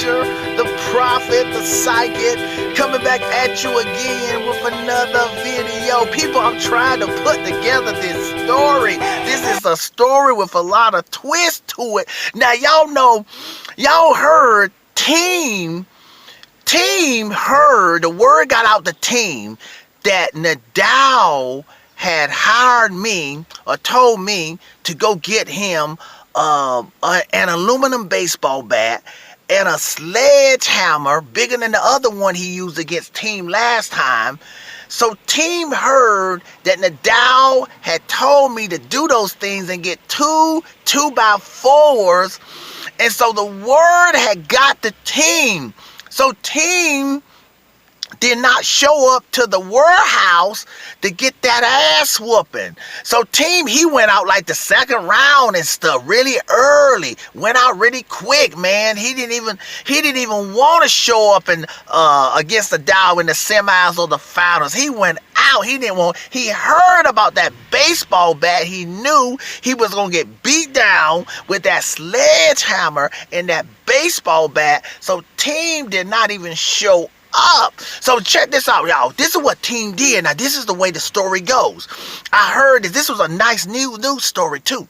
teacher, the prophet, the psychic, coming back at you again with another video. People, I'm trying to put together this story. This is a story with a lot of twist to it. Now, y'all heard team heard, the word got out to team that Nadal had hired me or told me to go get him an aluminum baseball bat and a sledgehammer bigger than the other one he used against Team last time. So Team heard that Nadal had told me to do those things and get two 2x4s. And so the word had got to Team. So Team did not show up to the warehouse to get that ass whooping. So Team, he went out like the second round and stuff really early. Went out really quick, man. He didn't even want to show up and against the Dow in the semis or the finals. He went out. He heard about that baseball bat. He knew he was gonna get beat down with that sledgehammer and that baseball bat. So Team did not even show up. So check this out, y'all. This is what Team did. Now, this is the way the story goes. I heard that this was a nice news story, too.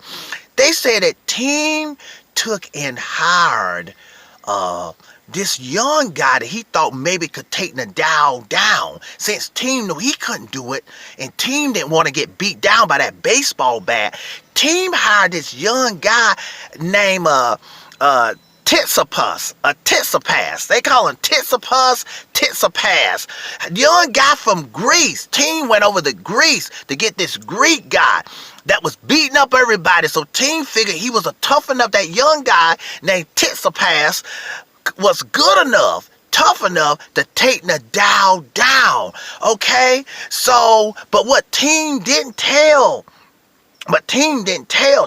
They said that Team took and hired this young guy that he thought maybe could take Nadal down. Since Team knew he couldn't do it, and Team didn't want to get beat down by that baseball bat, Team hired this young guy named Tsitsipas. They call him Tsitsipas. Young guy from Greece. Team went over to Greece to get this Greek guy that was beating up everybody. So Team figured he was that young guy named Tsitsipas was good enough, tough enough to take Nadal down. Okay? So, but what Team didn't tell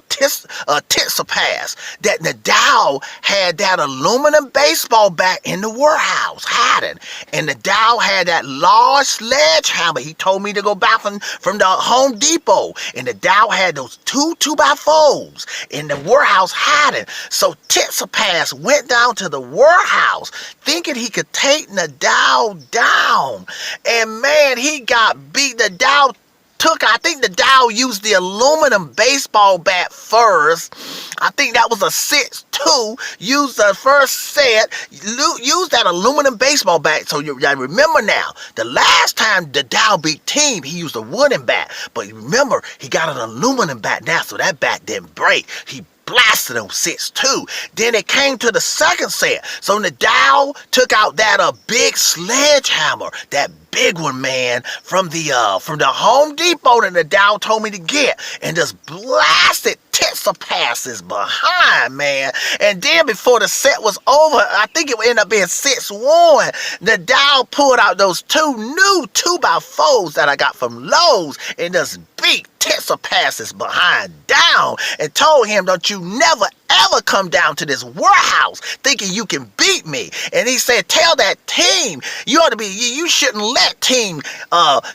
Tsitsipas that Nadal had that aluminum baseball bat in the warehouse hiding, and Nadal had that large sledgehammer. He told me to go back from the Home Depot, and Nadal had those two 2x4s in the warehouse hiding. So Tsitsipas went down to the warehouse thinking he could take Nadal down, and man, he got beat. I think Nadal used the aluminum baseball bat first. I think that was a 6-2. Used the first set. Used that aluminum baseball bat. So you remember now, the last time Nadal beat Team, he used a wooden bat. But remember, he got an aluminum bat now, so that bat didn't break. He blasted him 6-2. Then it came to the second set. So Nadal took out that big sledgehammer, that big one, man, from the Home Depot that Nadal told me to get, and just blasted Tsitsipas's behind, man. And then before the set was over, I think it would end up being 6-1. Nadal pulled out those two new 2x4s that I got from Lowe's and just beat Tsitsipas's behind down and told him, don't you never ever come down to this warehouse thinking you can beat me. And he said, tell that Team, you shouldn't let Team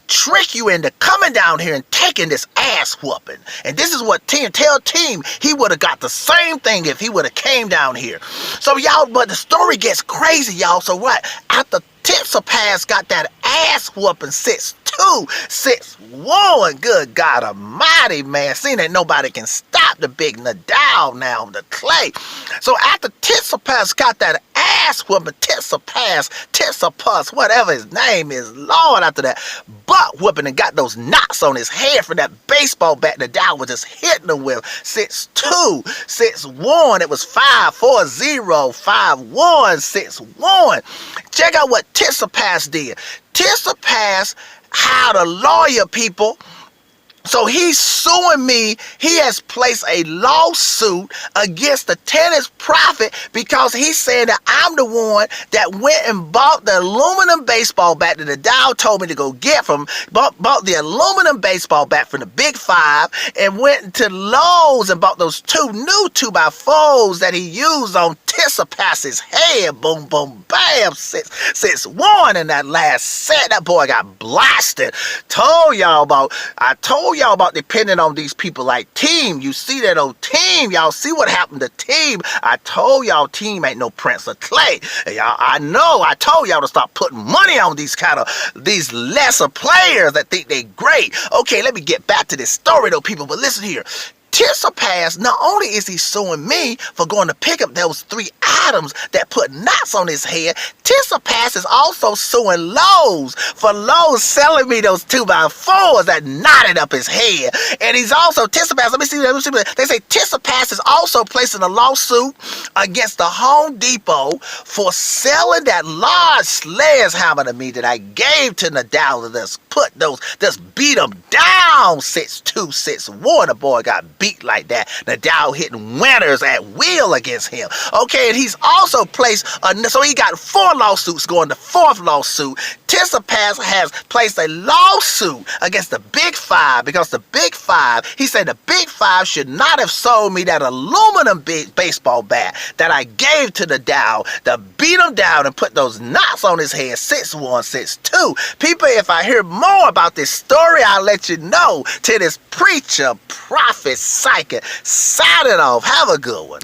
trick you into coming down here and taking this ass whooping. And this is what tell Team he would have got the same thing if he would have came down here. So y'all, but the story gets crazy, y'all. So what? After Tsitsipas got that ass whooping 6-2, 6-1. Good God Almighty, man. Seeing that nobody can stop the big Nadal now on the clay. So after Tsitsipas got that ass whooping, Tsitsipas, whatever his name is, Lord, after that butt whooping and got those knots on his head from that baseball bat Nadal was just hitting him with 6-2, 6-1. It was 5-4-0, 5-1, 6-1. Check out what Tsitsipas did. Tsitsipas hired a lawyer, people. So he's suing me. He has placed a lawsuit against the tennis prophet because he's saying that I'm the one that went and bought the aluminum baseball bat that Nadal told me to go get bought the aluminum baseball bat from the Big Five and went to Lowe's and bought those two new 2x4s that he used on Tsitsipas's head. Boom, boom, bam, 6-1 in that last set. That boy got blasted. I told y'all about depending on these people like Team. You see that old Team. Y'all see what happened to Team. I told y'all Team ain't no Prince of Clay. Y'all, I know. I told y'all to stop putting money on these lesser players that think they great. Okay, let me get back to this story though, people. But listen here. Tsitsipas, not only is he suing me for going to pick up those 3 items that put knots on his head, Tsitsipas is also suing Lowe's for Lowe's selling me those 2x4s that knotted up his head. And he's also, Tsitsipas, let me see, they say Tsitsipas is also placing a lawsuit against the Home Depot for selling that large sledgehammer to me that I gave to Nadal to beat him down 6-2, 6-1. The boy got beat like that. Nadal hitting winners at will against him. Okay, and he's also placed, so he got 4 lawsuits going. The 4th lawsuit, Tsitsipas has placed a lawsuit against the Big Five because the Big Five, he said the Big Five should not have sold me that aluminum baseball bat that I gave to Nadal to beat him down and put those knots on his head 6-1, 6-2. People, if I hear more about this story, I'll let you know. To this preacher, prophet, psychic, signing off. Have a good one.